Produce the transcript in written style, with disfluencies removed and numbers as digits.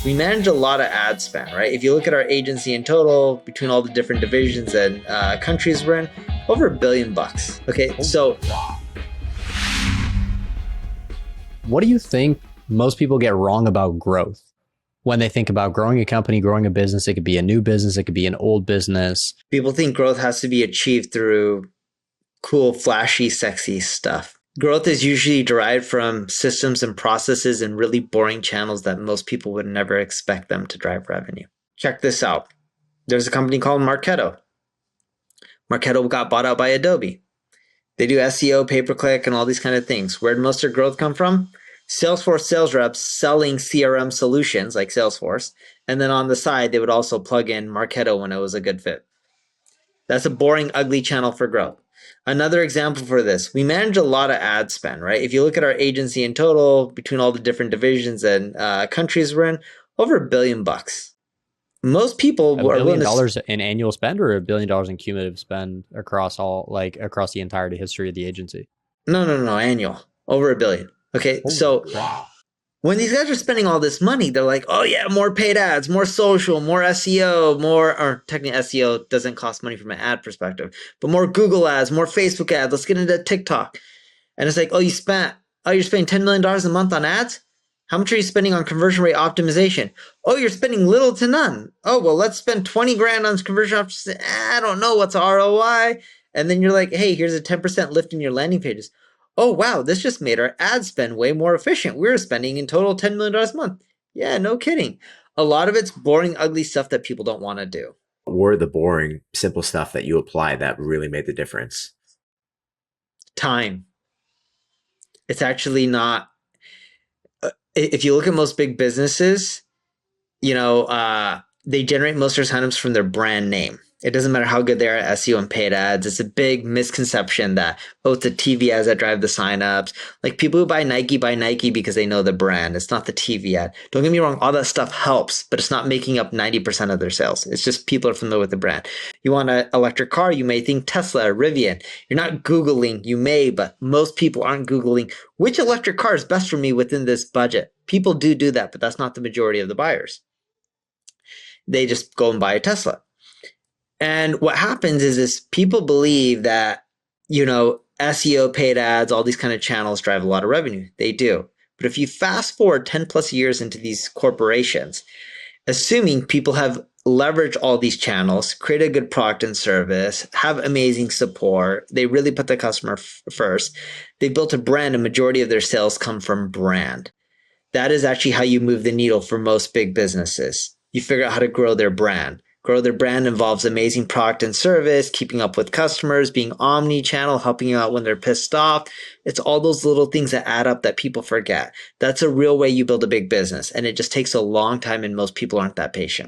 We manage a lot of ad spend, right? If you look at our agency in total, between all the different divisions and countries we're in, over $1 billion. Okay, so what do you think most people get wrong about growth when they think about growing a company, growing a business? It could be a new business, it could be an old business. People think growth has to be achieved through cool, flashy, sexy stuff. Growth is usually derived from systems and processes and really boring channels that most people would never expect them to drive revenue. Check this out. There's a company called Marketo. Marketo got bought out by Adobe. They do SEO, pay-per-click, and all these kind of things. Where did most of their growth come from? Salesforce sales reps selling CRM solutions like Salesforce. And then on the side, they would also plug in Marketo when it was a good fit. That's a boring, ugly channel for growth. Another example for this, we manage a lot of ad spend, right? If you look at our agency in total, between all the different divisions and countries we're in, over $1 billion. Most people $1 billion in annual spend, or $1 billion in cumulative spend across across the entirety history of the agency? No, annual, over $1 billion. Okay, so wow. When these guys are spending all this money, they're like, oh yeah, more paid ads, more social, more SEO, or technically SEO doesn't cost money from an ad perspective, but more Google ads, more Facebook ads, let's get into TikTok. And it's like, you're spending $10 million a month on ads? How much are you spending on conversion rate optimization? Oh, you're spending little to none. Oh, well, let's spend 20 grand on conversion optimization. I don't know what's ROI. And then you're like, hey, here's a 10% lift in your landing pages. Oh, wow, this just made our ad spend way more efficient. We were spending in total $10 million a month. Yeah, no kidding. A lot of it's boring, ugly stuff that people don't want to do. What were the boring, simple stuff that you applied that really made the difference? Time. It's actually not. If you look at most big businesses, they generate most of their signups from their brand name. It doesn't matter how good they are at SEO and paid ads. It's a big misconception that, it's the TV ads that drive the signups. Like people who buy Nike because they know the brand. It's not the TV ad. Don't get me wrong, all that stuff helps, but it's not making up 90% of their sales. It's just people are familiar with the brand. You want an electric car, you may think Tesla or Rivian. You're not Googling, you may, but most people aren't Googling which electric car is best for me within this budget. People do that, but that's not the majority of the buyers. They just go and buy a Tesla. And what happens is people believe that, SEO, paid ads, all these kind of channels drive a lot of revenue. They do. But if you fast forward 10 plus years into these corporations, assuming people have leveraged all these channels, create a good product and service, have amazing support, they really put the customer first, they built a brand, a majority of their sales come from brand. That is actually how you move the needle for most big businesses. You figure out how to grow their brand. Grow their brand involves amazing product and service, keeping up with customers, being omni-channel, helping you out when they're pissed off. It's all those little things that add up that people forget. That's a real way you build a big business. And it just takes a long time and most people aren't that patient.